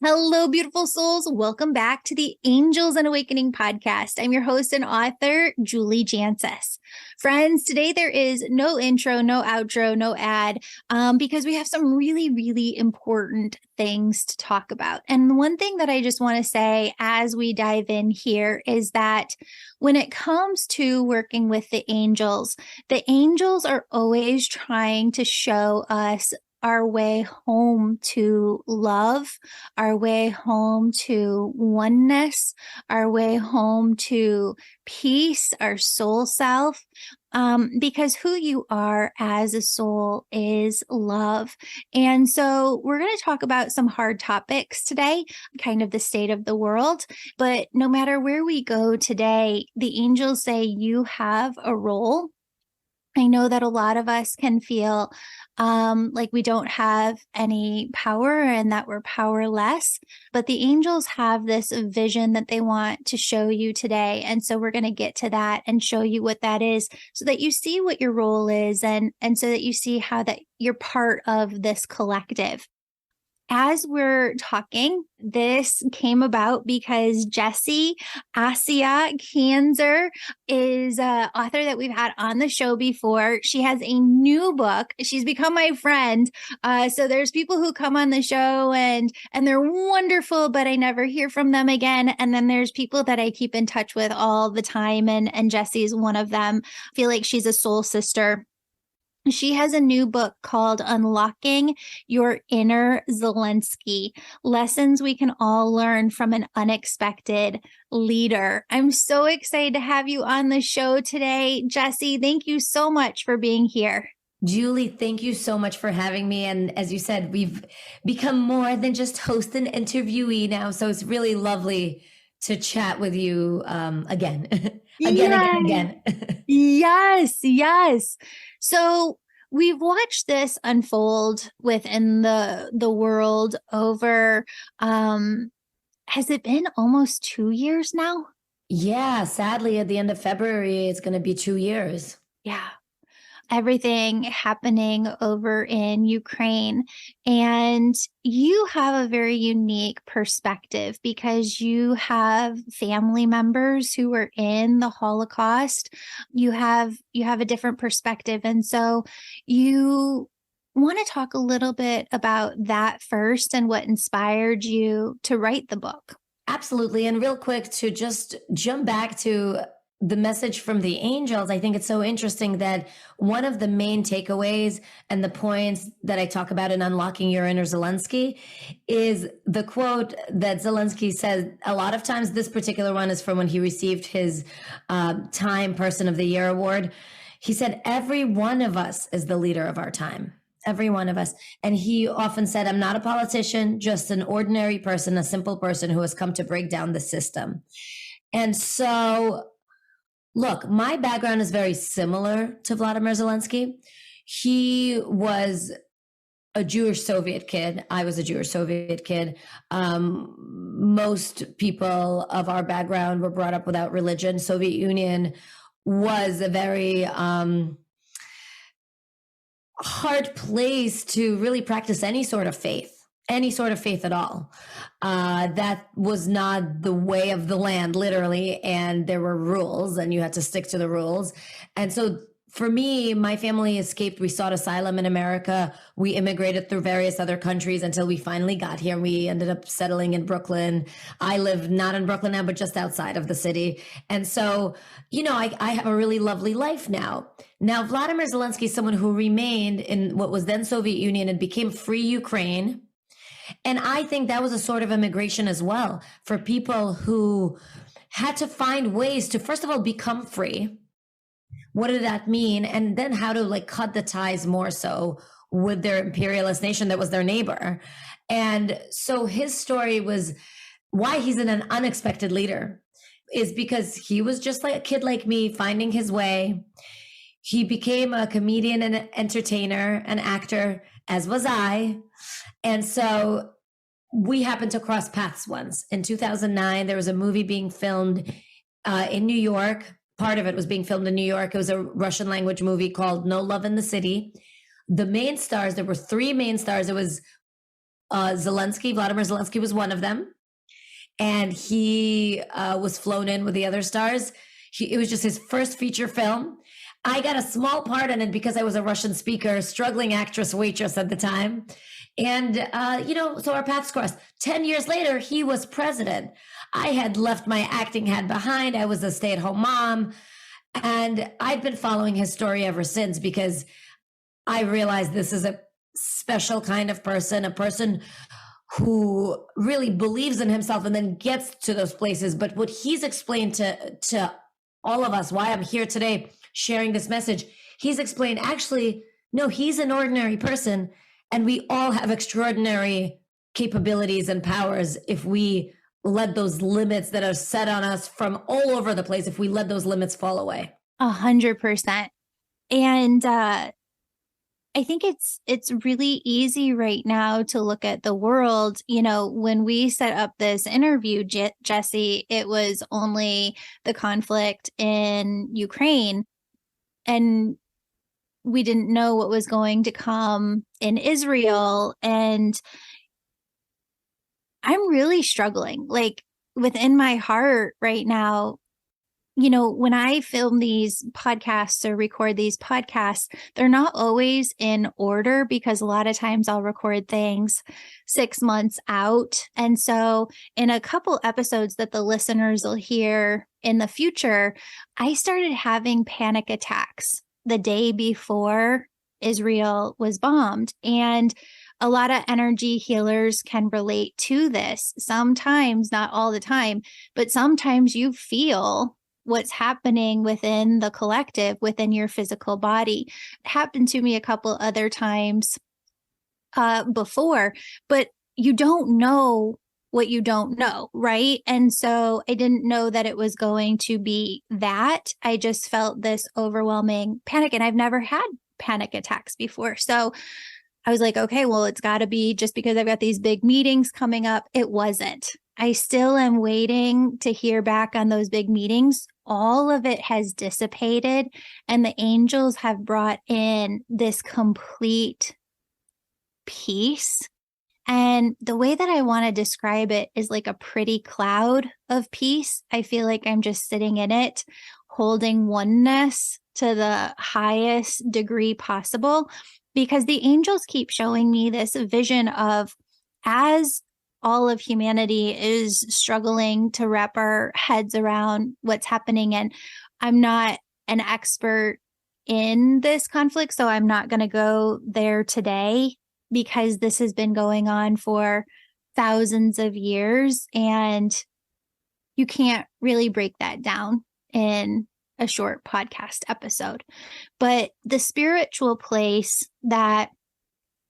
Hello, beautiful souls. Welcome back to the Angels and Awakening podcast. I'm your host and author, Julie Jancius. Friends, today there is no intro, no outro, no ad, because we have some really, really important things to talk about. And one thing that I just want to say as we dive in here is that when it comes to working with the angels are always trying to show us our way home to love, our way home to oneness, our way home to peace, our soul self. Because who you are as a soul is love. And so we're going to talk about some hard topics today, kind of the state of the world. But no matter where we go today, the angels say you have a role. I know that a lot of us can feel like we don't have any power and that we're powerless, but the angels have this vision that they want to show you today. And so we're going to get to that and show you what that is so that you see what your role is and so that you see how that you're part of this collective. As we're talking, this came about because Jessie Kanzer is an author that we've had on the show before. She has a new book. She's become my friend. So there's people who come on the show and they're wonderful, but I never hear from them again. And then there's people that I keep in touch with all the time. And Jessie is one of them. I feel like she's a soul sister. She has a new book called Unlocking Your Inner Zelensky, lessons we can all learn from an unexpected leader. I'm so excited to have you on the show today. Jessie, thank you so much for being here. Julie, thank you so much for having me. And as you said, we've become more than just host and interviewee now. So it's really lovely to chat with you again. Again. Yes. So we've watched this unfold within the world over, has it been almost 2 years now? Yeah, sadly, at the end of February, it's going to be 2 years. Yeah. Everything happening over in Ukraine. And you have a very unique perspective because you have family members who were in the Holocaust. You have a different perspective. And so you want to talk a little bit about that first and what inspired you to write the book. Absolutely. And real quick, to just jump back to the message from the angels, I think it's so interesting that one of the main takeaways and the points that I talk about in Unlocking Your Inner Zelensky is the quote that Zelensky says a lot of times. This particular one is from when he received his Time Person of the Year award. He said, every one of us is the leader of our time. Every one of us. And he often said, I'm not a politician, just an ordinary person, a simple person who has come to break down the system. And so look, my background is very similar to Volodymyr Zelenksyy. He was a Jewish Soviet kid. I was a Jewish Soviet kid. Most people of our background were brought up without religion. Soviet Union was a very hard place to really practice any sort of faith at all. That was not the way of the land, literally. And there were rules and you had to stick to the rules. And so for me, my family escaped. We sought asylum in America. We immigrated through various other countries until we finally got here. We ended up settling in Brooklyn. I live not in Brooklyn now, but just outside of the city. And so, I have a really lovely life now. Now, Volodymyr Zelenksyy is someone who remained in what was then Soviet Union and became free Ukraine. And I think that was a sort of immigration as well for people who had to find ways to, first of all, become free. What did that mean? And then how to cut the ties more so with their imperialist nation that was their neighbor. And so his story was why he's an unexpected leader is because he was just like a kid like me, finding his way. He became a comedian and an entertainer, an actor, as was I. And so we happened to cross paths once. In 2009, there was a movie being filmed in New York. Part of it was being filmed in New York. It was a Russian language movie called No Love in the City. The main stars, there were 3 main stars. It was Vladimir Zelensky was one of them. And he was flown in with the other stars. It was just his first feature film. I got a small part in it because I was a Russian speaker, struggling actress, waitress at the time. And, so our paths crossed. 10 years later, he was president. I had left my acting hat behind. I was a stay-at-home mom. And I've been following his story ever since because I realized this is a special kind of person, a person who really believes in himself and then gets to those places. But what he's explained to all of us, why I'm here today sharing this message, he's explained actually, no, he's an ordinary person and we all have extraordinary capabilities and powers if we let those limits that are set on us from all over the place, if we let those limits fall away. 100%. And I think it's really easy right now to look at the world. When we set up this interview, Jessie, it was only the conflict in Ukraine, and we didn't know what was going to come in Israel. And I'm really struggling, like within my heart right now. When I film these podcasts or record these podcasts, they're not always in order because a lot of times I'll record things 6 months out. And so in a couple episodes that the listeners will hear in the future, I started having panic attacks the day before Israel was bombed. And a lot of energy healers can relate to this. Sometimes, not all the time, but sometimes you feel what's happening within the collective, within your physical body. It happened to me a couple other times before, but you don't know what you don't know, right? And so I didn't know that it was going to be that. I just felt this overwhelming panic, and I've never had panic attacks before. So I was like, okay, well, it's got to be just because I've got these big meetings coming up. It wasn't. I still am waiting to hear back on those big meetings. All of it has dissipated, and the angels have brought in this complete peace. And the way that I want to describe it is like a pretty cloud of peace. I feel like I'm just sitting in it, holding oneness to the highest degree possible, because the angels keep showing me this vision of, as all of humanity is struggling to wrap our heads around what's happening. And I'm not an expert in this conflict, so I'm not going to go there today because this has been going on for thousands of years, and you can't really break that down in a short podcast episode. But the spiritual place that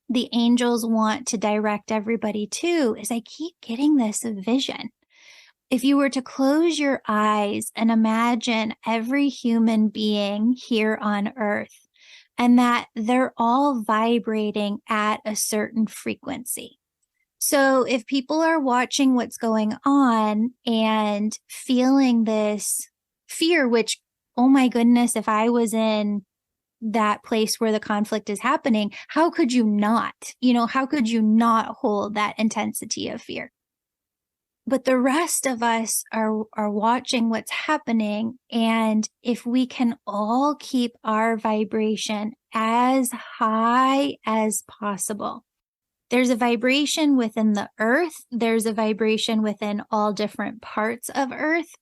the angels want to direct everybody to is, I keep getting this vision. If you were to close your eyes and imagine every human being here on earth, and that they're all vibrating at a certain frequency. So if people are watching what's going on and feeling this fear, which, oh my goodness, if I was in that place where the conflict is happening, how could you not? How could you not hold that intensity of fear? But the rest of us are watching what's happening. And if we can all keep our vibration as high as possible, there's a vibration within the earth. There's a vibration within all different parts of earth.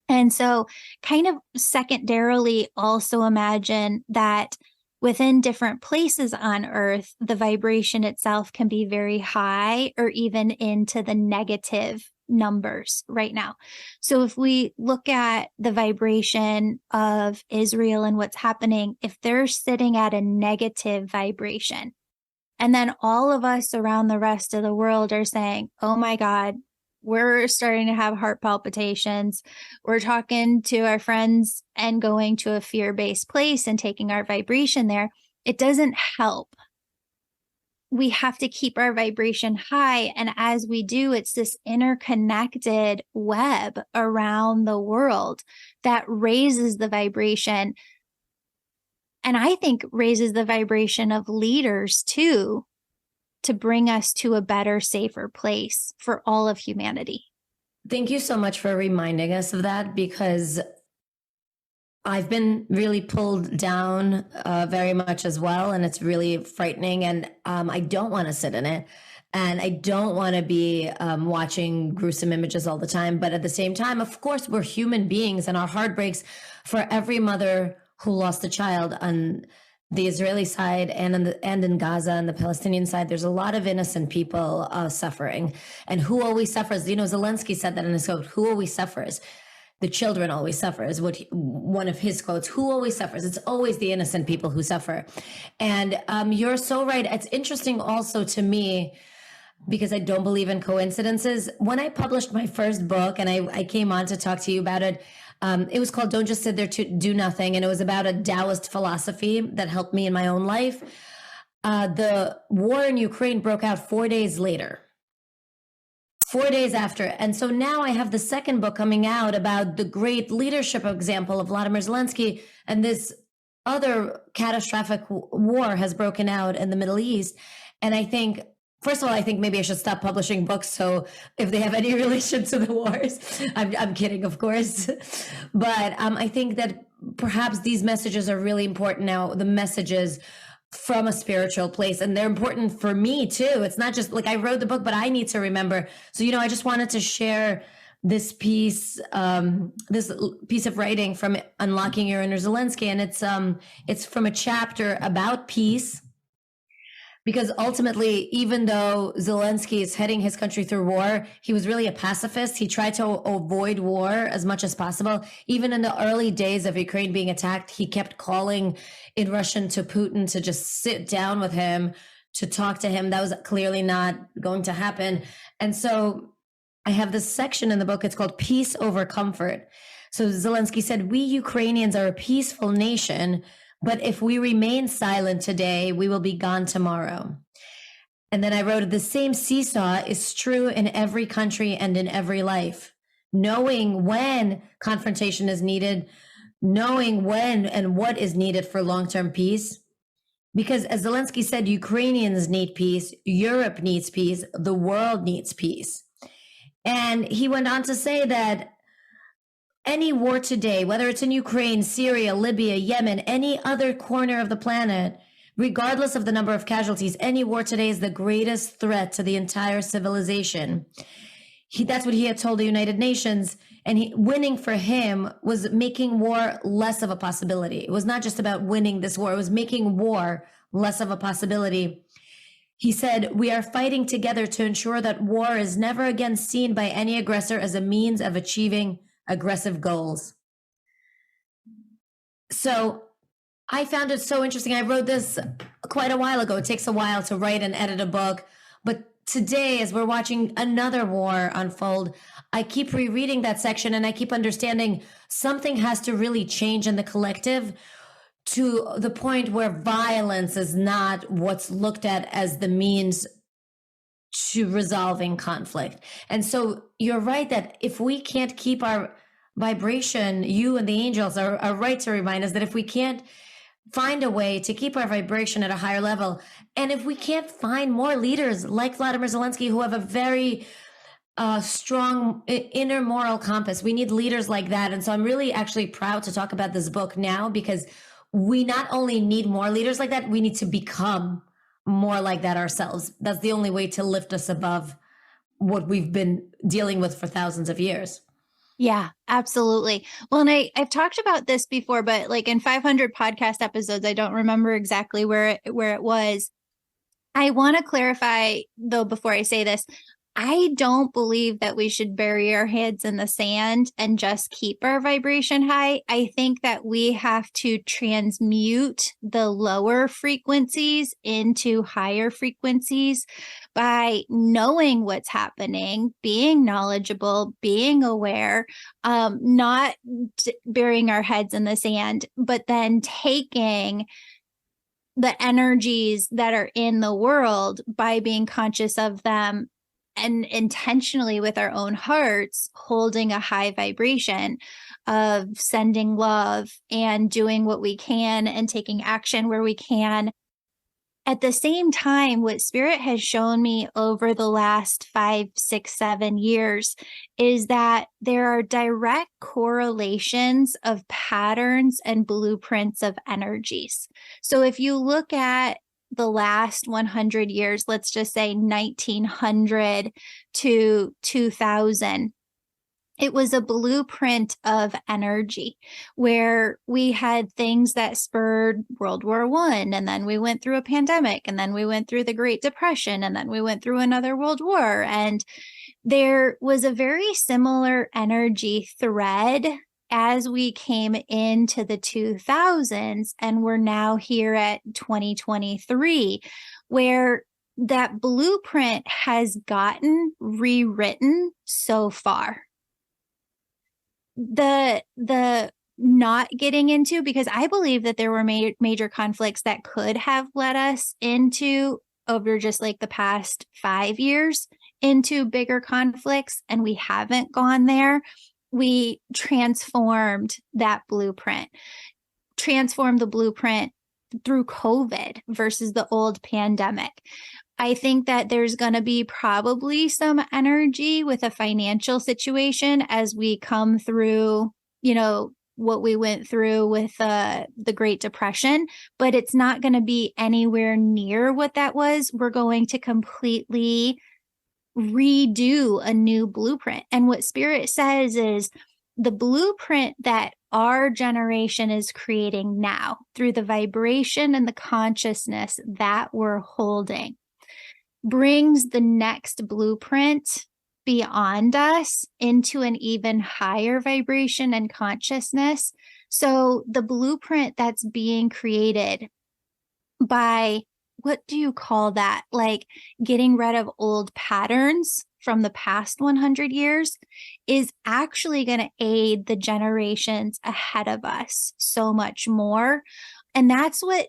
And so kind of secondarily also imagine that within different places on earth, the vibration itself can be very high or even into the negative numbers right now. So if we look at the vibration of Israel and what's happening, if they're sitting at a negative vibration, and then all of us around the rest of the world are saying, oh my God, we're starting to have heart palpitations. We're talking to our friends and going to a fear-based place and taking our vibration there. It doesn't help. We have to keep our vibration high. And as we do, it's this interconnected web around the world that raises the vibration. And I think raises the vibration of leaders too, to bring us to a better, safer place for all of humanity. Thank you so much for reminding us of that, because I've been really pulled down very much as well. And it's really frightening. And I don't want to sit in it. And I don't want to be watching gruesome images all the time. But at the same time, of course, we're human beings, and our heart breaks for every mother who lost a child on the Israeli side and in Gaza and the Palestinian side. There's a lot of innocent people suffering. And who always suffers? Zelensky said that in his quote, who always suffers? The children always suffer, is one of his quotes. Who always suffers? It's always the innocent people who suffer. And you're so right. It's interesting also to me, because I don't believe in coincidences. When I published my first book, and I came on to talk to you about it, it was called Don't Just Sit There to Do Nothing. And it was about a Taoist philosophy that helped me in my own life. The war in Ukraine broke out 4 days later. 4 days after. And so now I have the second book coming out about the great leadership example of Volodymyr Zelenksyy, and this other catastrophic war has broken out in the Middle East. And I think, first of all, I think maybe I should stop publishing books, so if they have any relation to the wars. I'm kidding, of course. But I think that perhaps these messages are really important now, the messages from a spiritual place, and they're important for me too. It's not just like I wrote the book, but I need to remember. So, I just wanted to share this piece of writing from Unlocking Your Inner Zelensky, and it's from a chapter about peace. Because ultimately, even though Zelensky is heading his country through war, he was really a pacifist. He tried to avoid war as much as possible. Even in the early days of Ukraine being attacked, he kept calling in Russian to Putin to just sit down with him, to talk to him. That was clearly not going to happen. And so I have this section in the book. It's called Peace Over Comfort. So Zelensky said, we Ukrainians are a peaceful nation, but if we remain silent today, we will be gone tomorrow. And then I wrote, the same seesaw is true in every country and in every life. Knowing when confrontation is needed, knowing when and what is needed for long-term peace. Because as Zelensky said, Ukrainians need peace, Europe needs peace, the world needs peace. And he went on to say that any war today, whether it's in Ukraine, Syria, Libya, Yemen, any other corner of the planet, regardless of the number of casualties, any war today is the greatest threat to the entire civilization. That's what he had told the United Nations. And winning for him was making war less of a possibility. It was not just about winning this war. It was making war less of a possibility. He said, we are fighting together to ensure that war is never again seen by any aggressor as a means of achieving aggressive goals. So I found it so interesting. I wrote this quite a while ago. It takes a while to write and edit a book. But today, as we're watching another war unfold, I keep rereading that section, and I keep understanding something has to really change in the collective, to the point where violence is not what's looked at as the means to resolving conflict. And so you're right that if we can't keep our vibration, you and the angels are right to remind us that if we can't find a way to keep our vibration at a higher level, and if we can't find more leaders like Volodymyr Zelenksyy who have a very strong inner moral compass, we need leaders like that. And so I'm really actually proud to talk about this book now, because we not only need more leaders like that, we need to become more like that ourselves. That's the only way to lift us above what we've been dealing with for thousands of years. Yeah, absolutely. Well, and I've talked about this before, but like in 500 podcast episodes, I don't remember exactly where it was. I want to clarify though, before I say this, I don't believe that we should bury our heads in the sand and just keep our vibration high. I think that we have to transmute the lower frequencies into higher frequencies by knowing what's happening, being knowledgeable, being aware, not burying our heads in the sand, but then taking the energies that are in the world by being conscious of them and intentionally with our own hearts, holding a high vibration of sending love and doing what we can and taking action where we can. At the same time, what Spirit has shown me over the last 5, 6, 7 years is that there are direct correlations of patterns and blueprints of energies. So if you look at the last 100 years, let's just say 1900 to 2000, it was a blueprint of energy where we had things that spurred World War I, and then we went through a pandemic, and then we went through the Great Depression, and then we went through another World War. And there was a very similar energy thread as we came into the 2000s, and we're now here at 2023, where that blueprint has gotten rewritten so far. The not getting into, because I believe that there were major conflicts that could have led us into, over just like the past 5 years, into bigger conflicts, and we haven't gone there. We transformed that blueprint, transformed the blueprint through COVID versus the old pandemic. I think that there's going to be probably some energy with a financial situation as we come through, what we went through with the Great Depression, but it's not going to be anywhere near what that was. We're going to completely redo a new blueprint. And what Spirit says is the blueprint that our generation is creating now through the vibration and the consciousness that we're holding brings the next blueprint beyond us into an even higher vibration and consciousness. So the blueprint that's being created by, what do you call that? Like getting rid of old patterns from the past 100 years is actually going to aid the generations ahead of us so much more. And that's what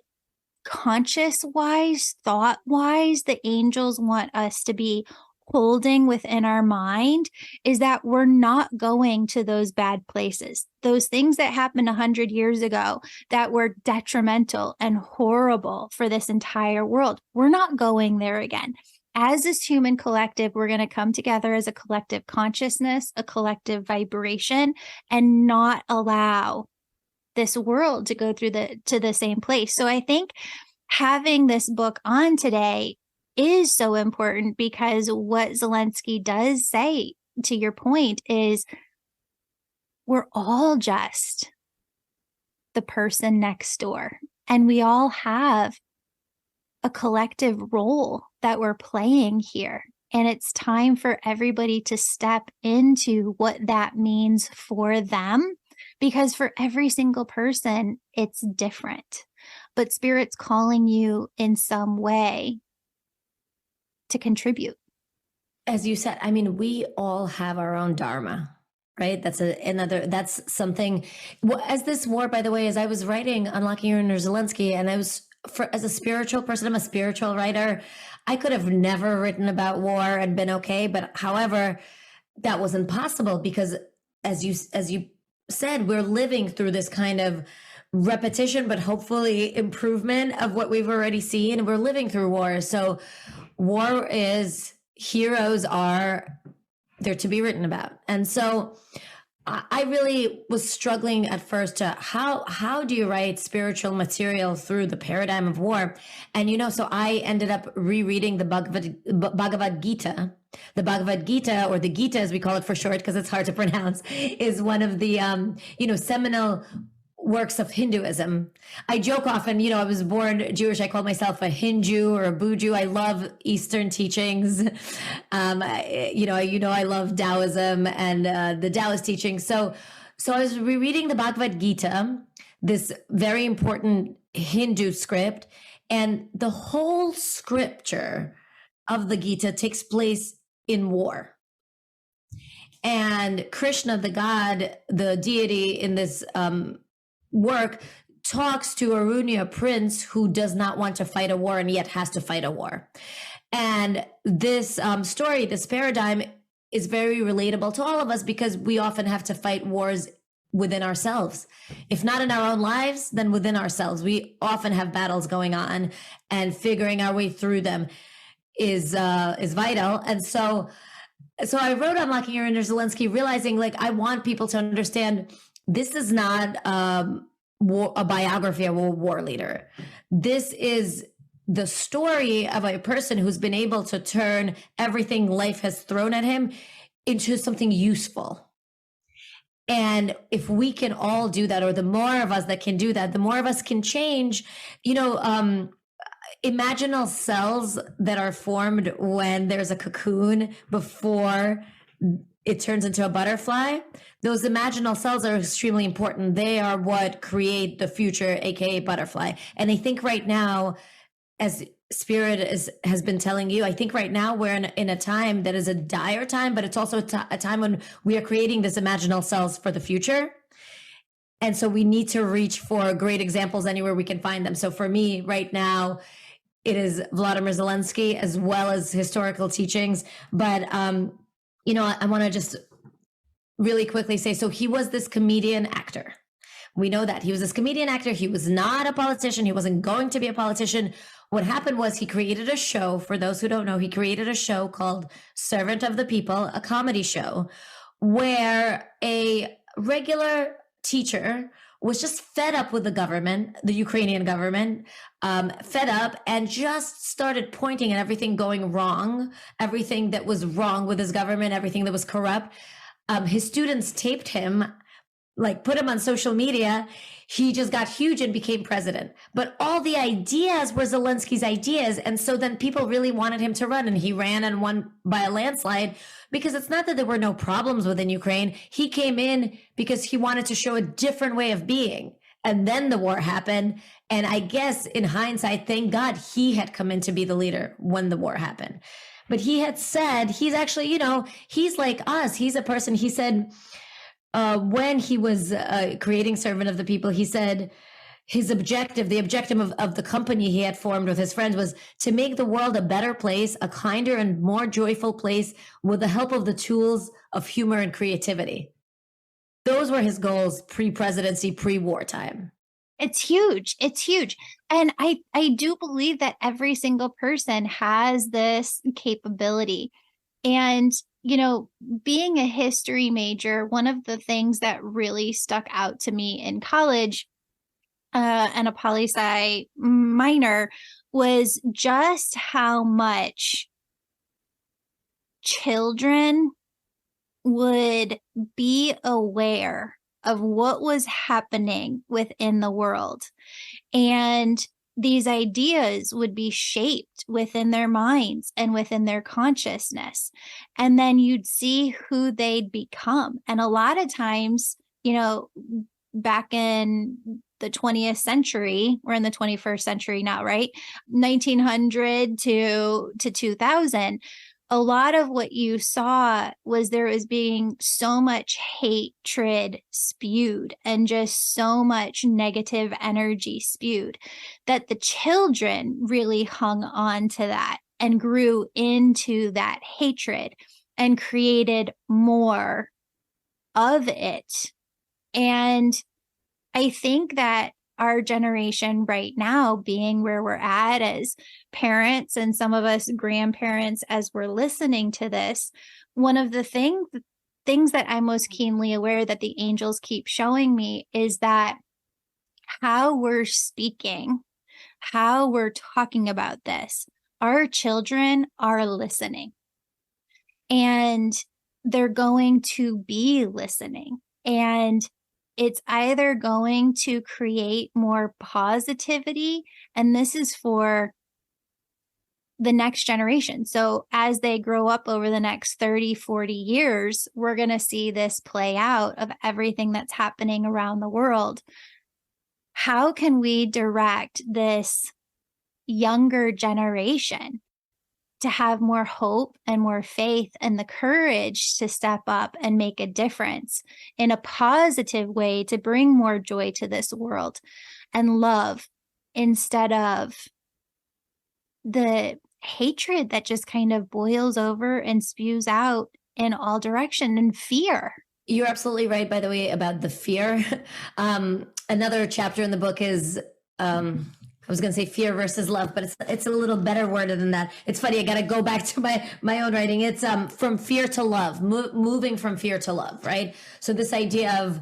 conscious wise, thought wise, the angels want us to be holding within our mind, is that we're not going to those bad places. Those things that happened 100 years ago that were detrimental and horrible for this entire world, we're not going there again. As this human collective, we're going to come together as a collective consciousness, a collective vibration, and not allow this world to go through to the same place. So I think having this book on today is so important, because what Zelenskyy does say, to your point, is we're all just the person next door, and we all have a collective role that we're playing here. And it's time for everybody to step into what that means for them, because for every single person, it's different. But Spirit's calling you in some way to contribute. As you said, we all have our own Dharma, right? That's something. Well, as this war, by the way, as I was writing Unlocking Your Inner Zelensky, and as a spiritual person, I'm a spiritual writer. I could have never written about war and been okay. But however, that wasn't possible because, as you said, we're living through this kind of repetition, but hopefully improvement of what we've already seen. We're living through war. So war is, heroes are there to be written about. And so I really was struggling at first to how do you write spiritual material through the paradigm of war? And, so I ended up rereading the Bhagavad Gita. The Bhagavad Gita, or the Gita as we call it for short because it's hard to pronounce, is one of the, seminal works of Hinduism. I joke often, I was born Jewish. I call myself a Hindu or a Buju. I love Eastern teachings. I love Taoism and the Taoist teachings. So I was rereading the Bhagavad Gita, this very important Hindu script, and the whole scripture of the Gita takes place in war. And Krishna, the god, the deity in this work, talks to Arunya, prince who does not want to fight a war and yet has to fight a war. And this story, this paradigm, is very relatable to all of us because we often have to fight wars within ourselves. If not in our own lives, then within ourselves. We often have battles going on, and figuring our way through them is vital. And so I wrote Unlocking Your Inner Zelensky, realizing like I want people to understand this is not a biography of a war leader. This is the story of a person who's been able to turn everything life has thrown at him into something useful. And if we can all do that, or the more of us that can do that, the more of us can change, imaginal cells that are formed when there's a cocoon before it turns into a butterfly. Those imaginal cells are extremely important. They are what create the future, aka butterfly. And I think right now, as Spirit has been telling you, I think right now we're in a time that is a dire time, but it's also a time when we are creating this imaginal cells for the future. And so we need to reach for great examples anywhere we can find them. So for me right now, it is Volodymyr Zelenksyy as well as historical teachings. But, I want to just really quickly say, so he was this comedian actor. We know that he was this comedian actor. He was not a politician. He wasn't going to be a politician. What happened was he created a show. For those who don't know, he created a show called Servant of the People, a comedy show where a regular teacher was just fed up with the government, the Ukrainian government, fed up, and just started pointing at everything going wrong, everything that was wrong with his government, everything that was corrupt. His students taped him, put him on social media. He just got huge and became president. But all the ideas were Zelensky's ideas. And so then people really wanted him to run, and he ran and won by a landslide, because it's not that there were no problems within Ukraine. He came in because he wanted to show a different way of being. And then the war happened. And I guess in hindsight, thank God he had come in to be the leader when the war happened. But he had said, he's actually, he's like us. He's a person, he said, when he was creating Servant of the People, he said his objective, the objective of the company he had formed with his friends, was to make the world a better place, a kinder and more joyful place, with the help of the tools of humor and creativity. Those were his goals pre-presidency, pre-wartime. It's huge. It's huge. And I do believe that every single person has this capability. And being a history major, one of the things that really stuck out to me in college, and a poli-sci minor, was just how much children would be aware of what was happening within the world. And these ideas would be shaped within their minds and within their consciousness. And then you'd see who they'd become. And a lot of times, back in the 20th century, we're in the 21st century now, right? 1900 to 2000, a lot of what you saw was there was being so much hatred spewed and just so much negative energy spewed that the children really hung on to that and grew into that hatred and created more of it. And I think that our generation right now, being where we're at as parents and some of us grandparents as we're listening to this, one of the things that I'm most keenly aware that the angels keep showing me is that how we're speaking, how we're talking about this, our children are listening, and they're going to be listening. And it's either going to create more positivity, and this is for the next generation. So as they grow up over the next 30, 40 years, we're going to see this play out of everything that's happening around the world. How can we direct this younger generation to have more hope and more faith and the courage to step up and make a difference in a positive way, to bring more joy to this world and love, instead of the hatred that just kind of boils over and spews out in all direction, and fear? You're absolutely right, by the way, about the fear. Another chapter in the book is, I was going to say fear versus love, but it's a little better worded than that. It's funny. I got to go back to my own writing. It's from fear to love, moving from fear to love, right? So this idea of,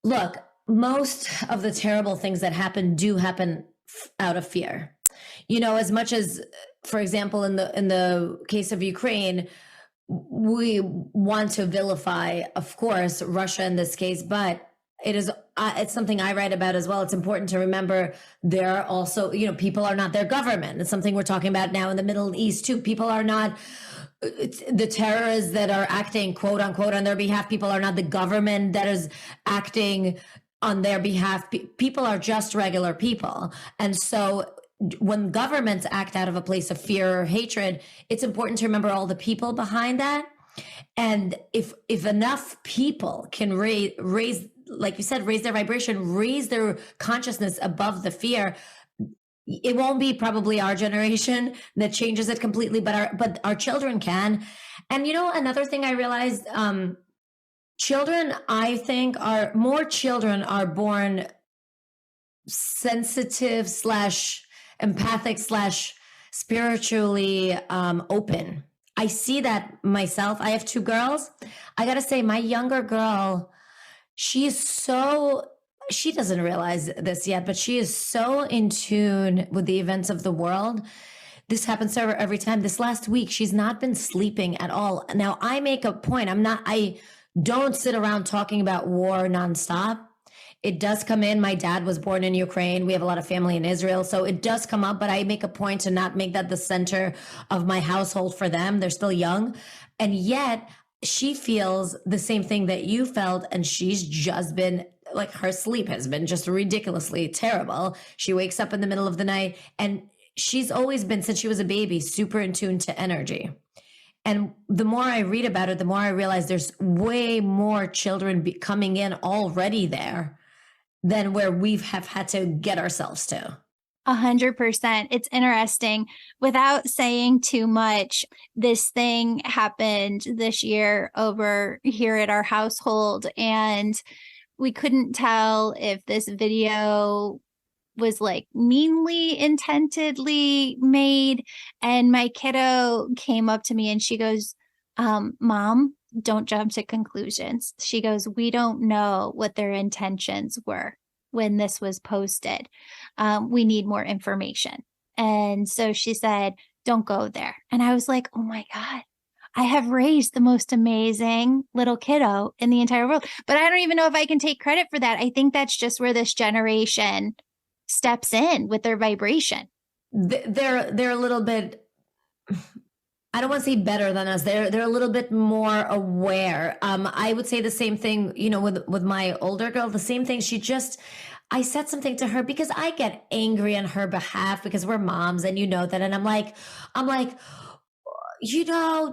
look, most of the terrible things that happen do happen out of fear. You know, as much as, for example, in the case of Ukraine, we want to vilify, of course, Russia in this case, but it's something I write about as well. It's important to remember there are also, people are not their government. It's something we're talking about now in the Middle East too. People are not the terrorists that are acting, quote unquote, on their behalf. People are not the government that is acting on their behalf. People are just regular people. And so when governments act out of a place of fear or hatred, it's important to remember all the people behind that. And if enough people can raise, like you said, raise their vibration, raise their consciousness above the fear, it won't be probably our generation that changes it completely, but our children can. And another thing I realized, children, I think, more children are born sensitive / empathic / spiritually open. I see that myself. I have 2 girls. I got to say, my younger girl, she doesn't realize this yet, but she is so in tune with the events of the world. This happens to her every time. This last week, she's not been sleeping at all. Now, I make a point. I don't sit around talking about war nonstop. It does come in. My dad was born in Ukraine. We have a lot of family in Israel. So it does come up, but I make a point to not make that the center of my household for them. They're still young. And yet she feels the same thing that you felt. And she's just been like, her sleep has been just ridiculously terrible. She wakes up in the middle of the night, and she's always been, since she was a baby, super in tune to energy. And the more I read about it, the more I realize there's way more children coming in already there than where we have had to get ourselves to. 100%. It's interesting. Without saying too much, this thing happened this year over here at our household, and we couldn't tell if this video was like meanly intentedly made. And my kiddo came up to me and she goes, Mom, don't jump to conclusions. She goes, we don't know what their intentions were when this was posted. We need more information. And so she said, don't go there. And I was like, oh my God, I have raised the most amazing little kiddo in the entire world. But I don't even know if I can take credit for that. I think that's just where this generation steps in with their vibration. They're a little bit, I don't want to say better than us. They're a little bit more aware. I would say the same thing, with my older girl, the same thing. I said something to her because I get angry on her behalf because we're moms and you know that. And I'm like,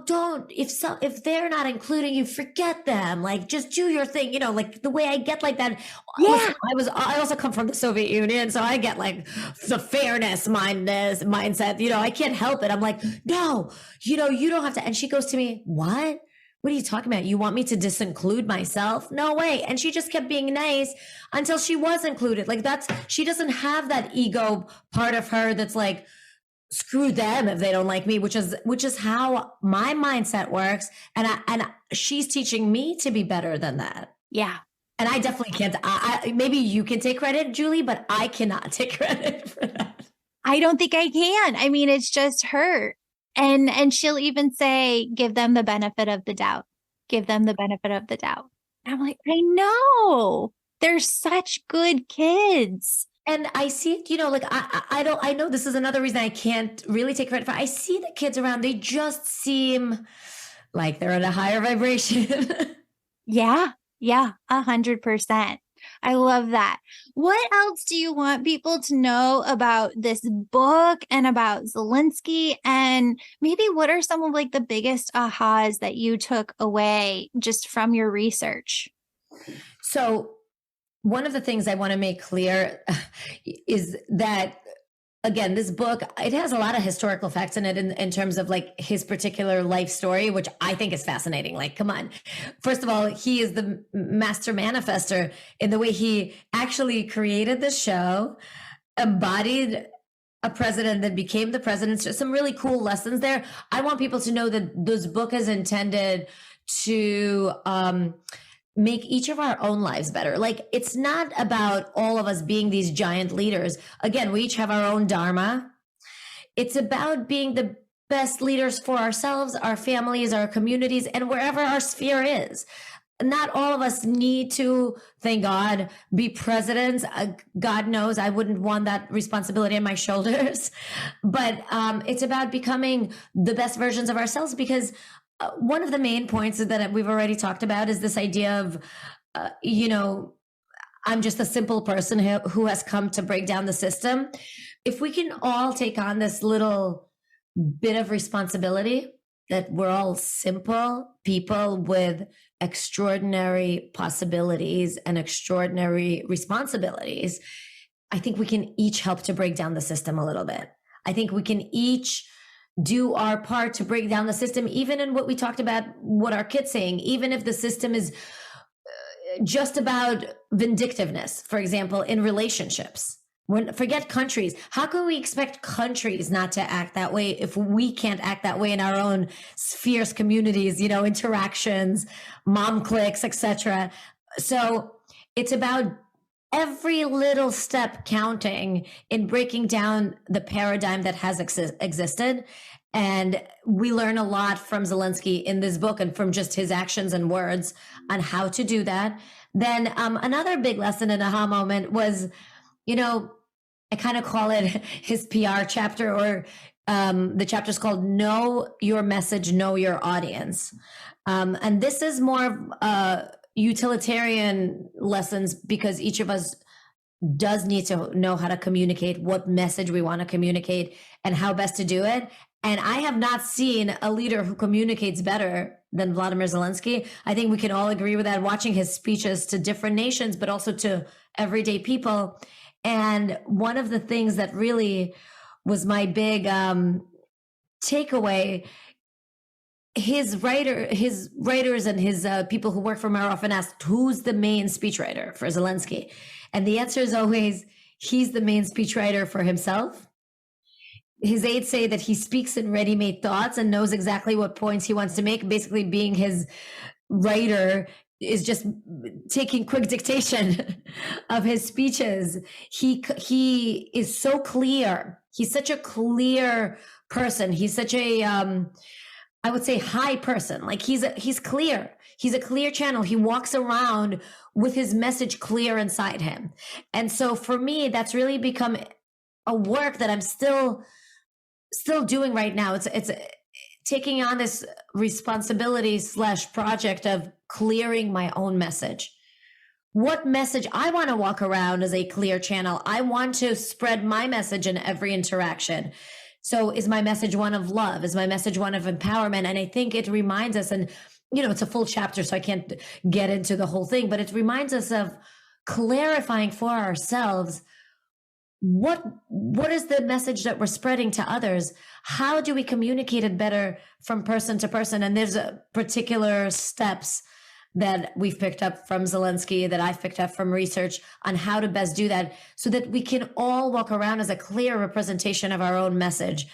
don't, if they're not including you, forget them. Like, just do your thing, like the way I get like that. Yeah. I also come from the Soviet Union. So I get like the fairness mindset, I can't help it. I'm like, no, you don't have to. And she goes to me, what are you talking about? You want me to disinclude myself? No way. And she just kept being nice until she was included. Like she doesn't have that ego part of her that's like, screw them if they don't like me, which is how my mindset works. And she's teaching me to be better than that. Yeah. And I definitely can't. Maybe you can take credit, Julie, but I cannot take credit for that. I don't think I can. I mean, it's just her. And she'll even say, give them the benefit of the doubt. Give them the benefit of the doubt. And I'm like, I know. They're such good kids. And I see it, I know this is another reason I can't really take credit for. I see the kids around. They just seem like they're at a higher vibration. Yeah. 100%. I love that. What else do you want people to know about this book and about Zelensky? And maybe what are some of like the biggest ahas that you took away just from your research? So one of the things I want to make clear is that again, this book, it has a lot of historical facts in it in terms of like his particular life story, which I think is fascinating. Like, come on. First of all, he is the master manifester in the way he actually created the show, embodied a president that became the president. So some really cool lessons there. I want people to know that this book is intended to make each of our own lives better. Like, it's not about all of us being these giant leaders. Again, we each have our own Dharma. It's about being the best leaders for ourselves, our families, our communities, and wherever our sphere is. Not all of us need to, thank God, be presidents. God knows I wouldn't want that responsibility on my shoulders. But it's about becoming the best versions of ourselves, because one of the main points that we've already talked about is this idea of, I'm just a simple person who has come to break down the system. If we can all take on this little bit of responsibility, that we're all simple people with extraordinary possibilities and extraordinary responsibilities, I think we can each help to break down the system a little bit. I think we can each do our part to break down the system, even in what we talked about, what our kids saying, even if the system is just about vindictiveness, for example, in relationships. Forget countries. How can we expect countries not to act that way if we can't act that way in our own spheres, communities, interactions, mom cliques, etc.? So it's about every little step counting in breaking down the paradigm that has existed. And we learn a lot from Zelensky in this book and from just his actions and words on how to do that. Then another big lesson and aha moment was, I kind of call it his PR chapter, or the chapter is called Know Your Message, Know Your Audience. And this is more utilitarian lessons, because each of us does need to know how to communicate, what message we want to communicate, and how best to do it. And I have not seen a leader who communicates better than Volodymyr Zelenksyy. I think we can all agree with that, watching his speeches to different nations, but also to everyday people. And one of the things that really was my big takeaway, his writers and his people who work for him are often asked, who's the main speechwriter for Zelensky? And the answer is always, he's the main speechwriter for himself. His aides say that he speaks in ready-made thoughts and knows exactly what points he wants to make. Basically, being his writer is just taking quick dictation of his speeches. He is so clear. He's such a clear person. He's such a, I would say, high person. Like, he's clear. He's a clear channel. He walks around with his message clear inside him. And so for me, that's really become a work that I'm still doing right now. It's taking on this responsibility / project of clearing my own message. What message I want to walk around as a clear channel. I want to spread my message in every interaction. So is my message one of love? Is my message one of empowerment? And I think it reminds us, and it's a full chapter, so I can't get into the whole thing, but it reminds us of clarifying for ourselves what is the message that we're spreading to others? How do we communicate it better from person to person? And there's particular steps that we've picked up from Zelensky, that I've picked up from research on how to best do that, so that we can all walk around as a clear representation of our own message.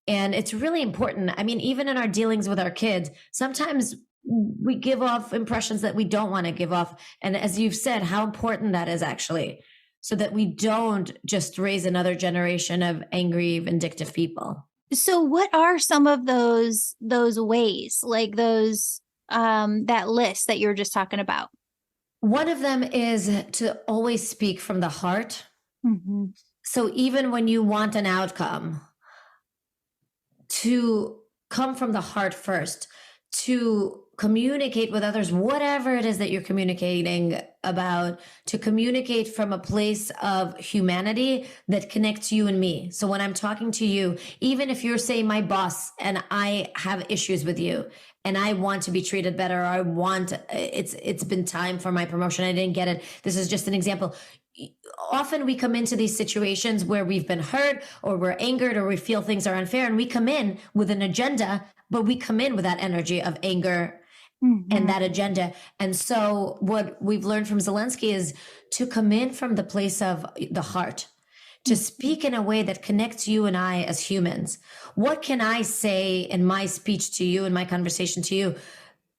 And it's really important. I mean, even in our dealings with our kids, sometimes we give off impressions that we don't want to give off. And as you've said, how important that is actually, so that we don't just raise another generation of angry, vindictive people. So what are some of those ways, like those, that list that you were just talking about? One of them is to always speak from the heart. Mm-hmm. So even when you want an outcome, to come from the heart first, to communicate with others, whatever it is that you're communicating about, to communicate from a place of humanity that connects you and me. So when I'm talking to you, even if you're, say, my boss and I have issues with you and I want to be treated better, or it's been time for my promotion, I didn't get it. This is just an example. often we come into these situations where we've been hurt or we're angered or we feel things are unfair, and we come in with an agenda, but we come in with that energy of anger and that agenda. And so what we've learned from Zelensky is to come in from the place of the heart, to speak in a way that connects you and I as humans. What can I say in my speech to you, in my conversation to you,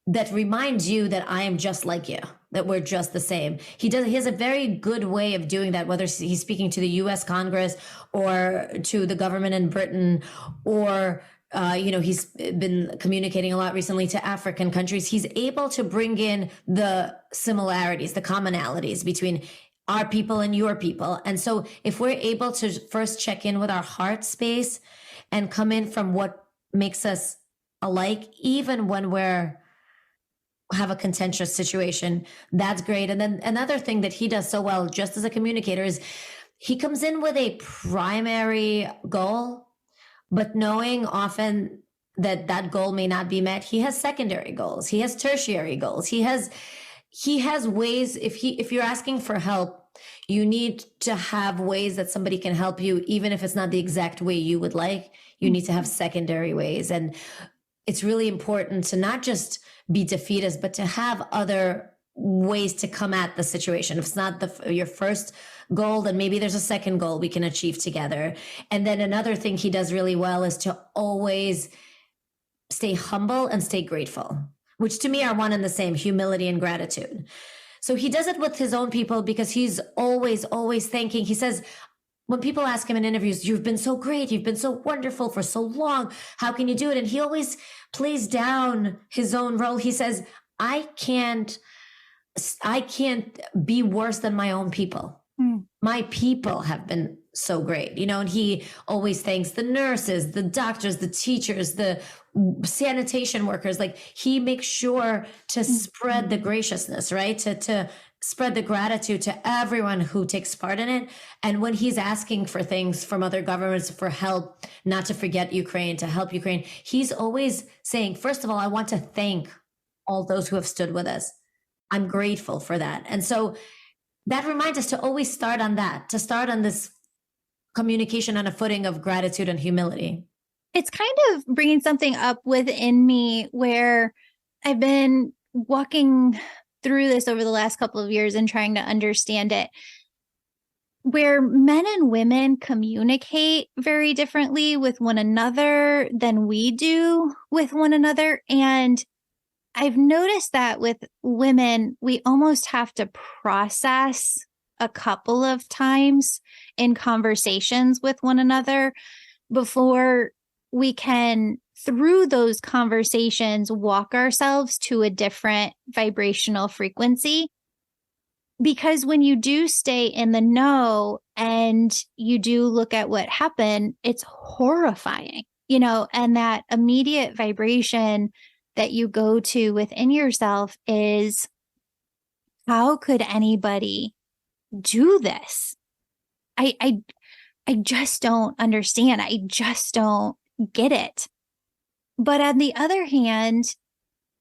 that reminds you that I am just like you, that we're just the same? He has a very good way of doing that, whether he's speaking to the US Congress or to the government in Britain, or he's been communicating a lot recently to African countries. He's able to bring in the similarities, the commonalities between our people and your people. And so if we're able to first check in with our heart space and come in from what makes us alike, even when have a contentious situation, that's great. And then another thing that he does so well, just as a communicator, is he comes in with a primary goal, but knowing often that goal may not be met. He has secondary goals. He has tertiary goals. He has ways. If you're asking for help, you need to have ways that somebody can help you, even if it's not the exact way you would like. You need to have secondary ways. And it's really important to not just be defeatist, but to have other ways to come at the situation. If it's not your first goal, then maybe there's a second goal we can achieve together. And then another thing he does really well is to always stay humble and stay grateful, which to me are one and the same: humility and gratitude. So he does it with his own people because he's always, always thanking. He says, when people ask him in interviews, "You've been so great, you've been so wonderful for so long, how can you do it?" And he always plays down his own role. He says, I can't be worse than my own people. My people have been so great, and he always thanks the nurses, the doctors, the teachers, the sanitation workers. Like, he makes sure to spread the graciousness, right? To spread the gratitude to everyone who takes part in it. And when he's asking for things from other governments for help, not to forget Ukraine, to help Ukraine, he's always saying, first of all, I want to thank all those who have stood with us. I'm grateful for that. And so that reminds us to always start on that, to start on this communication on a footing of gratitude and humility. It's kind of bringing something up within me where I've been walking through this over the last couple of years and trying to understand it, where men and women communicate very differently with one another than we do with one another. And I've noticed that with women, we almost have to process a couple of times in conversations with one another before we can, through those conversations, walk ourselves to a different vibrational frequency. Because when you do stay in the know and you do look at what happened, it's horrifying, and that immediate vibration that you go to within yourself is, how could anybody do this? I just don't understand. I just don't get it. But on the other hand,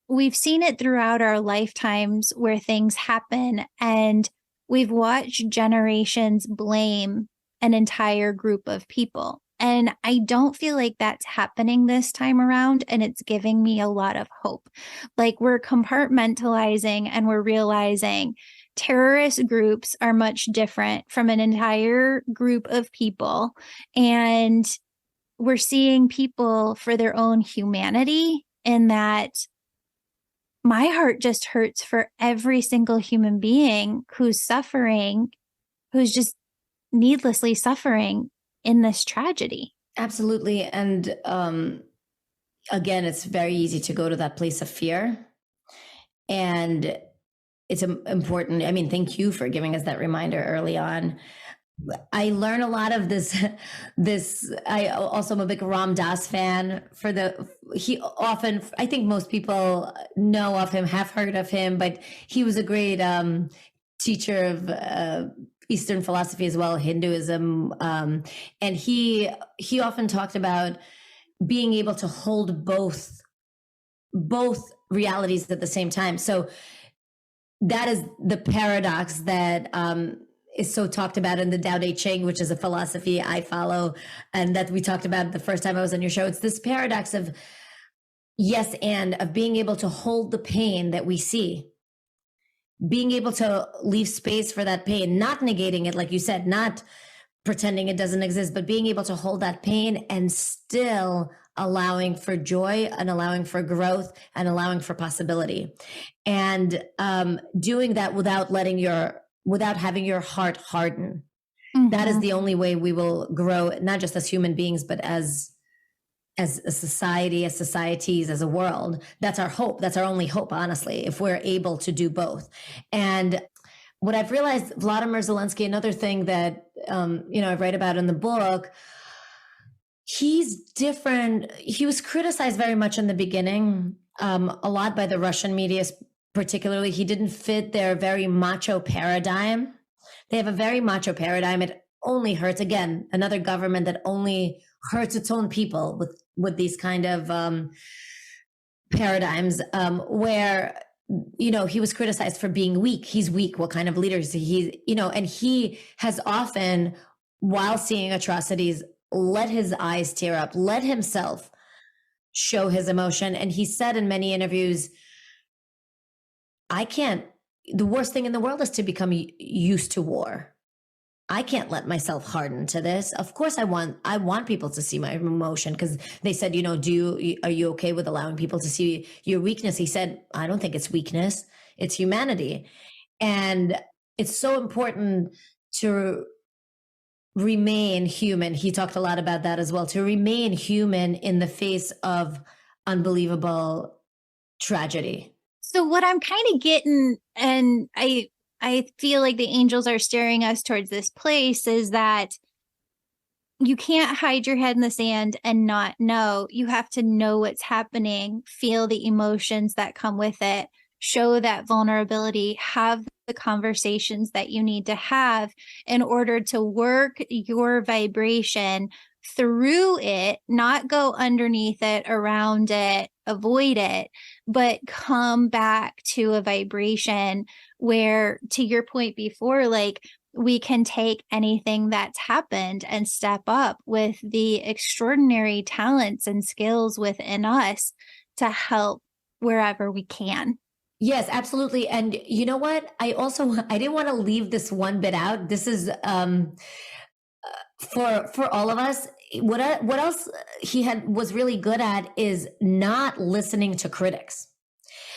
we've seen it throughout our lifetimes where things happen, and we've watched generations blame an entire group of people. And I don't feel like that's happening this time around, and it's giving me a lot of hope. Like, we're compartmentalizing and we're realizing terrorist groups are much different from an entire group of people. And we're seeing people for their own humanity, in that my heart just hurts for every single human being who's suffering, who's just needlessly suffering in this tragedy. Absolutely. And again, it's very easy to go to that place of fear. And it's important. I mean, thank you for giving us that reminder early on. I learn a lot of this. I also am a big Ram Dass fan. He often, I think most people know of him, have heard of him, but he was a great teacher of Eastern philosophy as well, Hinduism. And he often talked about being able to hold both realities at the same time. So that is the paradox that is so talked about in the Tao Te Ching, which is a philosophy I follow, and that we talked about the first time I was on your show. It's this paradox of yes, and of being able to hold the pain that we see, being able to leave space for that pain, not negating it, like you said, not pretending it doesn't exist, but being able to hold that pain and still allowing for joy and allowing for growth and allowing for possibility. And doing that without having your heart harden. Mm-hmm. That is the only way we will grow, not just as human beings, but as a society, as societies, as a world. That's our hope. That's our only hope, honestly, if we're able to do both. And what I've realized, Volodymyr Zelenksyy, another thing that, I write about in the book, he's different. He was criticized very much in the beginning, a lot by the Russian media, particularly. He didn't fit their very macho paradigm. They have a very macho paradigm. It only hurts, again, another government that only hurts its own people with these kind of paradigms, where he was criticized for being weak. He's weak. What kind of leader is he? And he has often, while seeing atrocities, let his eyes tear up, let himself show his emotion. And he said in many interviews, the worst thing in the world is to become used to war. I can't let myself harden to this. Of course I want people to see my emotion, because they said, are you okay with allowing people to see your weakness? He said, I don't think it's weakness. It's humanity. And it's so important to remain human. He talked a lot about that as well, to remain human in the face of unbelievable tragedy. So what I'm kind of getting, and I feel like the angels are steering us towards this place, is that you can't hide your head in the sand and not know. You have to know what's happening, feel the emotions that come with it, show that vulnerability, have the conversations that you need to have in order to work your vibration through it, not go underneath it, around it, avoid it, but come back to a vibration where, to your point before, like, we can take anything that's happened and step up with the extraordinary talents and skills within us to help wherever we can. Yes, absolutely. And you know what? I didn't want to leave this one bit out. This is for all of us. What else he was really good at is not listening to critics.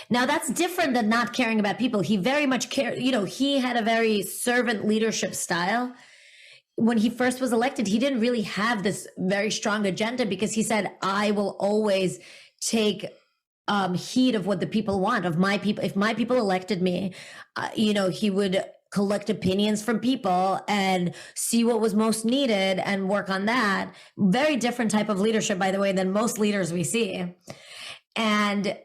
Now, that's different than not caring about people. He very much cared. He had a very servant leadership style. When he first was elected, he didn't really have this very strong agenda, because he said, I will always take heed of what the people want, of my people. If my people elected me, he would collect opinions from people and see what was most needed and work on that. Very different type of leadership, by the way, than most leaders we see. And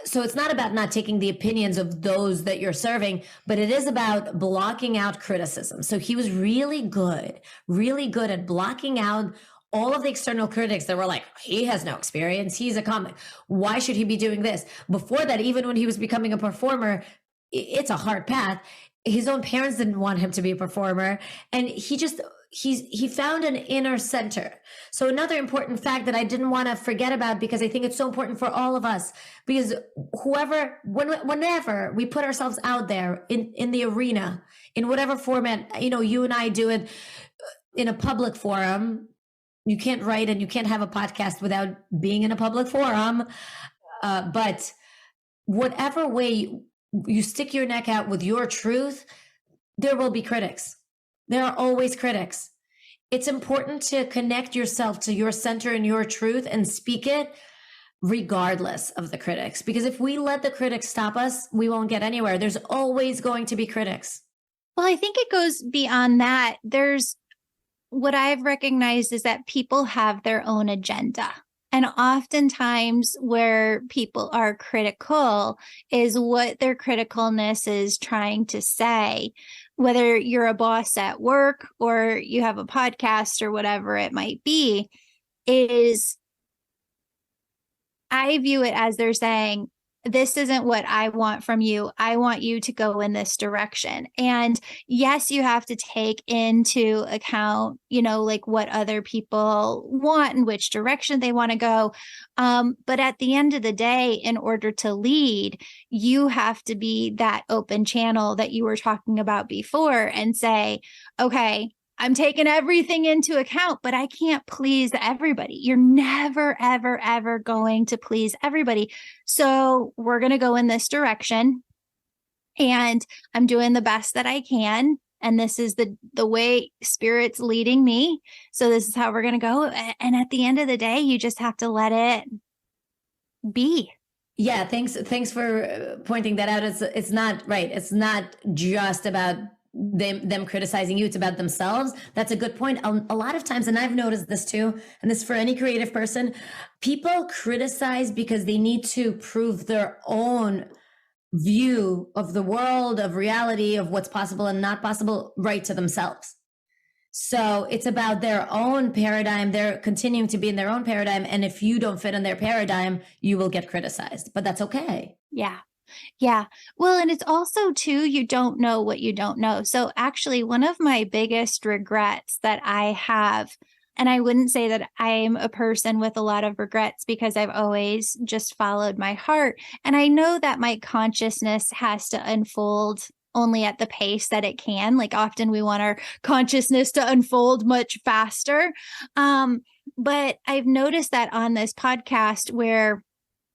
so it's not about not taking the opinions of those that you're serving, but it is about blocking out criticism. So he was really good at blocking out all of the external critics that were like, he has no experience. He's a comic. Why should he be doing this? Before that, even when he was becoming a performer, it's a hard path. His own parents didn't want him to be a performer. And he found an inner center. So another important fact that I didn't want to forget about, because I think it's so important for all of us, because whenever we put ourselves out there in the arena, in whatever format, you and I do it in a public forum. You can't write and you can't have a podcast without being in a public forum. But whatever way you stick your neck out with your truth, there will be critics. There are always critics. It's important to connect yourself to your center and your truth and speak it regardless of the critics. Because if we let the critics stop us, we won't get anywhere. There's always going to be critics. Well, I think it goes beyond that. What I've recognized is that people have their own agenda. And oftentimes where people are critical is what their criticalness is trying to say. Whether you're a boss at work or you have a podcast or whatever it might be, I view it as they're saying, this isn't what I want from you. I want you to go in this direction. And yes, you have to take into account, like what other people want and which direction they want to go. But at the end of the day, in order to lead, you have to be that open channel that you were talking about before and say, okay, I'm taking everything into account, but I can't please everybody. You're never, ever, ever going to please everybody. So we're going to go in this direction, and I'm doing the best that I can. And this is the way Spirit's leading me. So this is how we're going to go. And at the end of the day, you just have to let it be. Yeah. Thanks for pointing that out. It's not right. It's not just about them criticizing you. It's about themselves. That's a good point. A lot of times, and I've noticed this too, and this for any creative person, people criticize because they need to prove their own view of the world, of reality, of what's possible and not possible, right to themselves. So it's about their own paradigm. They're continuing to be in their own paradigm. And if you don't fit in their paradigm, you will get criticized, but that's okay. Yeah. Yeah. Well, and it's also too, you don't know what you don't know. So actually, one of my biggest regrets that I have, and I wouldn't say that I'm a person with a lot of regrets because I've always just followed my heart. And I know that my consciousness has to unfold only at the pace that it can. Like often we want our consciousness to unfold much faster. But I've noticed that on this podcast where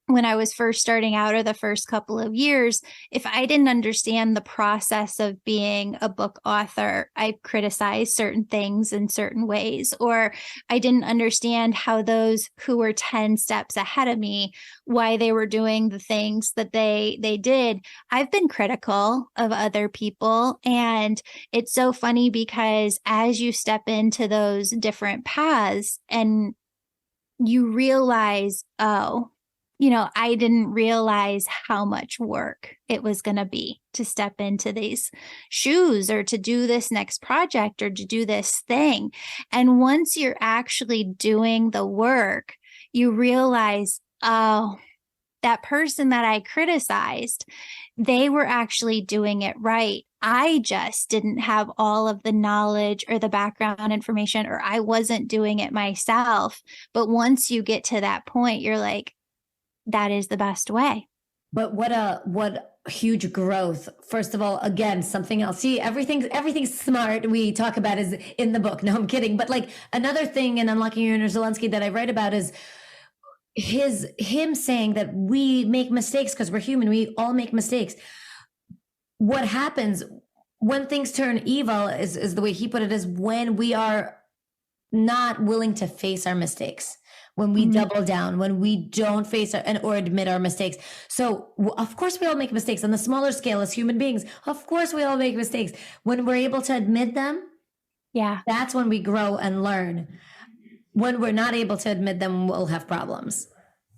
when I was first starting out or the first couple of years, if I didn't understand the process of being a book author, I criticized certain things in certain ways, or I didn't understand how those who were 10 steps ahead of me, why they were doing the things that they did. I've been critical of other people. And it's so funny because as you step into those different paths and you realize, oh, I didn't realize how much work it was going to be to step into these shoes or to do this next project or to do this thing. And once you're actually doing the work, you realize, oh, that person that I criticized, they were actually doing it right. I just didn't have all of the knowledge or the background information, or I wasn't doing it myself. But once you get to that point, you're like, that is the best way. But what huge growth. First of all, again, something else. See, everything's smart we talk about is in the book. No, I'm kidding. But like another thing in Unlocking Your Inner Zelensky that I write about is him saying that we make mistakes because we're human. We all make mistakes. What happens when things turn evil is the way he put it, is when we are not willing to face our mistakes. When we double down, when we don't face or admit our mistakes. So of course we all make mistakes on the smaller scale as human beings. Of course we all make mistakes. When we're able to admit them, that's when we grow and learn. When we're not able to admit them, we'll have problems.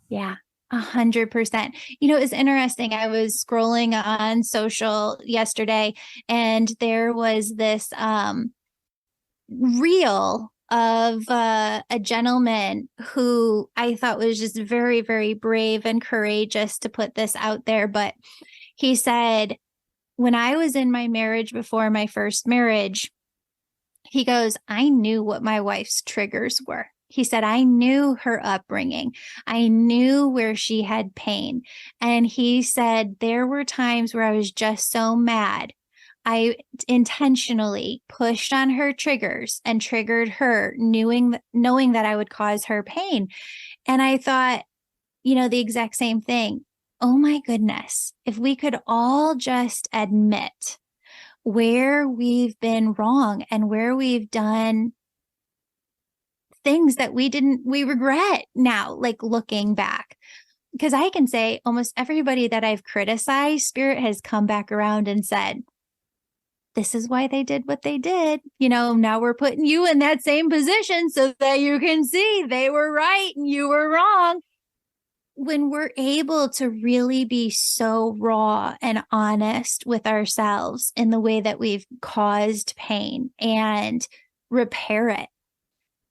Yeah. 100%. It's interesting. I was scrolling on social yesterday and there was this reel of a gentleman who I thought was just very, very brave and courageous to put this out there. But he said, when I was in my marriage before my first marriage, he goes, I knew what my wife's triggers were. He said, I knew her upbringing. I knew where she had pain. And he said, there were times where I was just so mad. I intentionally pushed on her triggers and triggered her, knowing that I would cause her pain. And I thought, the exact same thing. Oh my goodness, if we could all just admit where we've been wrong and where we've done things that we regret now, like looking back. Because I can say almost everybody that I've criticized, Spirit has come back around and said, this is why they did what they did. Now we're putting you in that same position so that you can see they were right and you were wrong. When we're able to really be so raw and honest with ourselves in the way that we've caused pain and repair it,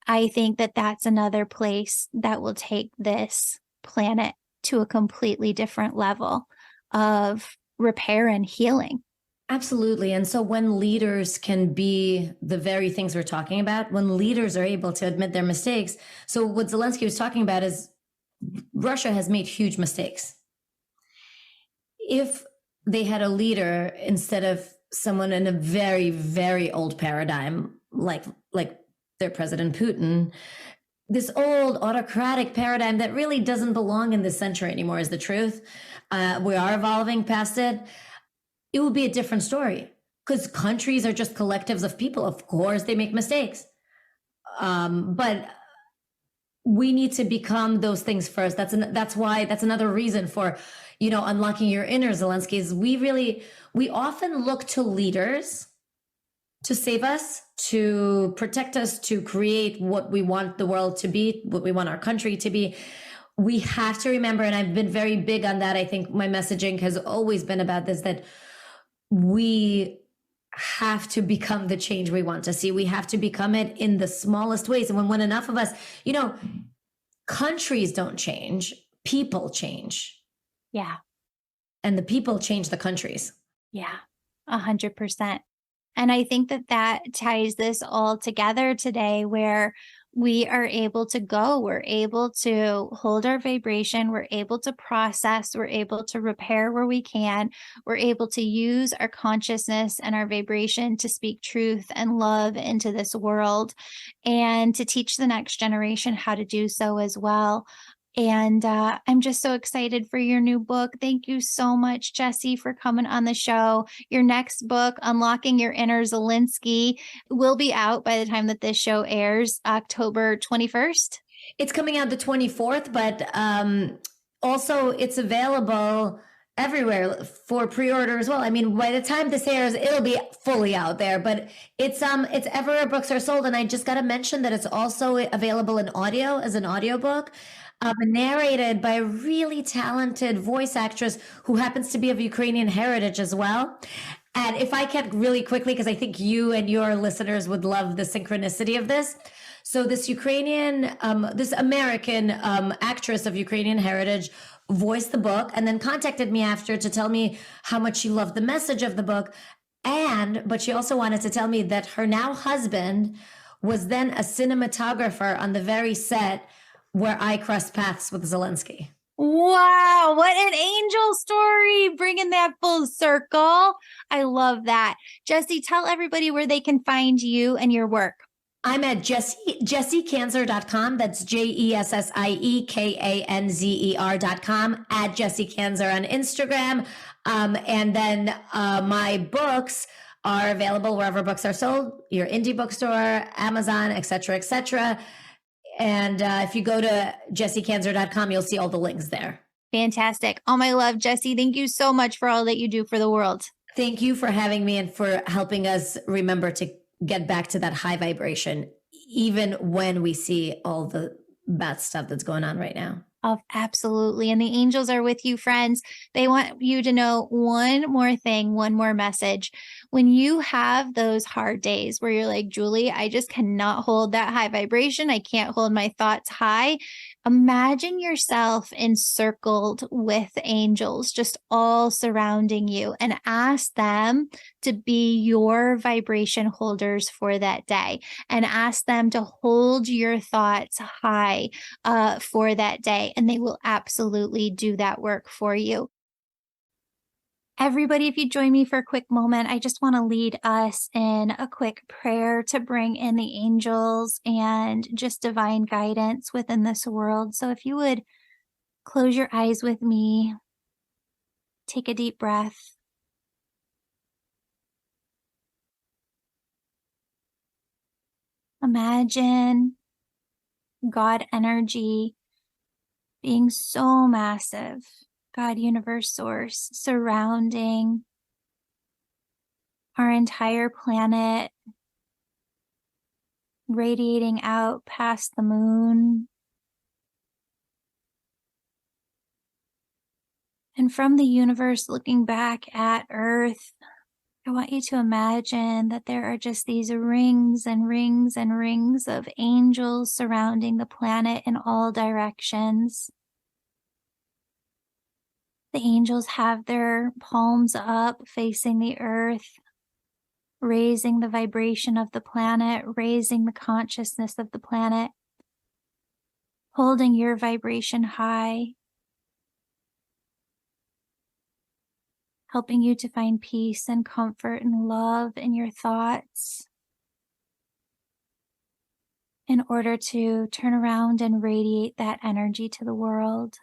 I think that that's another place that will take this planet to a completely different level of repair and healing. Absolutely. And so when leaders can be the very things we're talking about, when leaders are able to admit their mistakes. So what Zelensky was talking about is Russia has made huge mistakes. If they had a leader instead of someone in a very, very old paradigm, like their President Putin, this old autocratic paradigm that really doesn't belong in this century anymore is the truth. We are evolving past it. It will be a different story because countries are just collectives of people. Of course, they make mistakes. But we need to become those things first. That's another reason for, unlocking your inner Zelensky is we often look to leaders to save us, to protect us, to create what we want the world to be, what we want our country to be. We have to remember, and I've been very big on that. I think my messaging has always been about this, that we have to become the change we want to see. We have to become it in the smallest ways. And when enough of us, countries don't change, people change. Yeah. And the people change the countries. Yeah, 100%. And I think that ties this all together today, where we are able to go, we're able to hold our vibration, we're able to process, we're able to repair where we can, we're able to use our consciousness and our vibration to speak truth and love into this world, and to teach the next generation how to do so as well. And I'm just so excited for your new book. Thank you so much, Jessie, for coming on the show. Your next book, Unlocking Your Inner Zelensky, will be out by the time that this show airs, October 21st. It's coming out the 24th, but also it's available everywhere for pre-order as well. I mean, by the time this airs, it'll be fully out there, but it's everywhere books are sold. And I just got to mention that it's also available in audio as an audiobook. Narrated by a really talented voice actress who happens to be of Ukrainian heritage as well. And if I can really quickly, because I think you and your listeners would love the synchronicity of this. So this this American actress of Ukrainian heritage voiced the book and then contacted me after to tell me how much she loved the message of the book. But she also wanted to tell me that her now husband was then a cinematographer on the very set where I crossed paths with Zelensky. Wow, what an angel story, bringing that full circle. I love that. Jessie, tell everybody where they can find you and your work. I'm at JessieKanzer.com. That's JessieKanzer.com, at Jessie Kanzer on Instagram. And then my books are available wherever books are sold, your indie bookstore, Amazon, et cetera, et cetera. And if you go to JessieKanzer.com, you'll see all the links there. Fantastic. All my love, Jessie. Thank you so much for all that you do for the world. Thank you for having me and for helping us remember to get back to that high vibration, even when we see all the bad stuff that's going on right now. Oh, absolutely. And the angels are with you, friends. They want you to know one more thing, one more message. When you have those hard days where you're like, Julie, I just cannot hold that high vibration. I can't hold my thoughts high. Imagine yourself encircled with angels, just all surrounding you, and ask them to be your vibration holders for that day, and ask them to hold your thoughts high for that day. And they will absolutely do that work for you. Everybody, if you join me for a quick moment, I just want to lead us in a quick prayer to bring in the angels and just divine guidance within this world. So if you would close your eyes with me, take a deep breath. Imagine God energy being so massive, God, universe, source, surrounding our entire planet, radiating out past the moon. And from the universe looking back at Earth, I want you to imagine that there are just these rings and rings and rings of angels surrounding the planet in all directions. The angels have their palms up facing the earth, raising the vibration of the planet, raising the consciousness of the planet, holding your vibration high, helping you to find peace and comfort and love in your thoughts in order to turn around and radiate that energy to the world.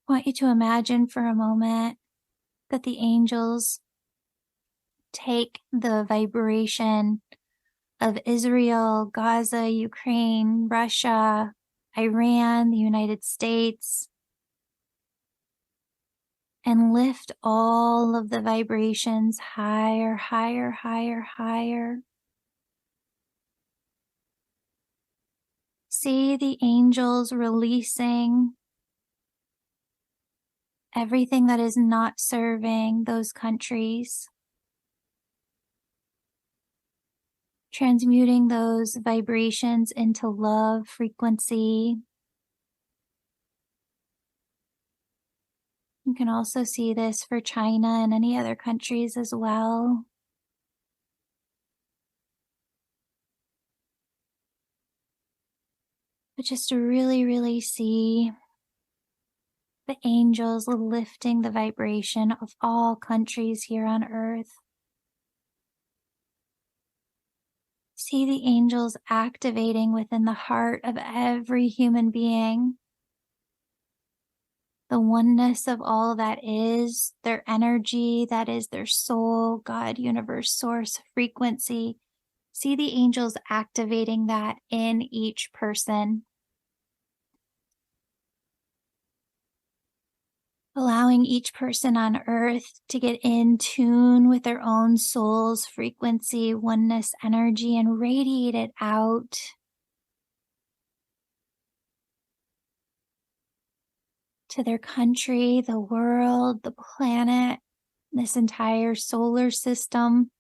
I want you to imagine for a moment that the angels take the vibration of Israel, Gaza, Ukraine, Russia, Iran, the United States, and lift all of the vibrations higher, higher, higher, higher. See the angels releasing everything that is not serving those countries, transmuting those vibrations into love frequency. You can also see this for China and any other countries as well. But just to really, really see the angels lifting the vibration of all countries here on earth. See the angels activating within the heart of every human being the oneness of all that is, their energy, that is their soul, God, universe, source, frequency. See the angels activating that in each person. Allowing each person on earth to get in tune with their own soul's frequency, oneness, energy, and radiate it out. To their country, the world, the planet, this entire solar system.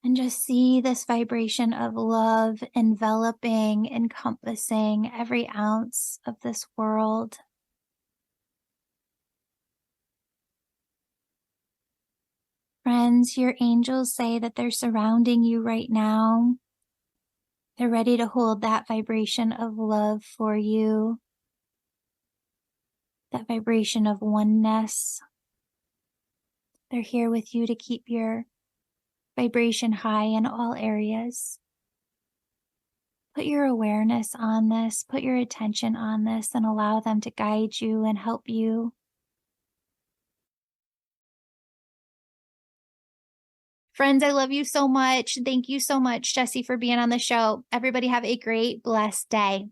And just see this vibration of love enveloping, encompassing every ounce of this world. Friends, your angels say that they're surrounding you right now. They're ready to hold that vibration of love for you, that vibration of oneness. They're here with you to keep your vibration high in all areas. Put your awareness on this, put your attention on this, and allow them to guide you and help you. Friends, I love you so much. Thank you so much, Jessie, for being on the show. Everybody have a great, blessed day.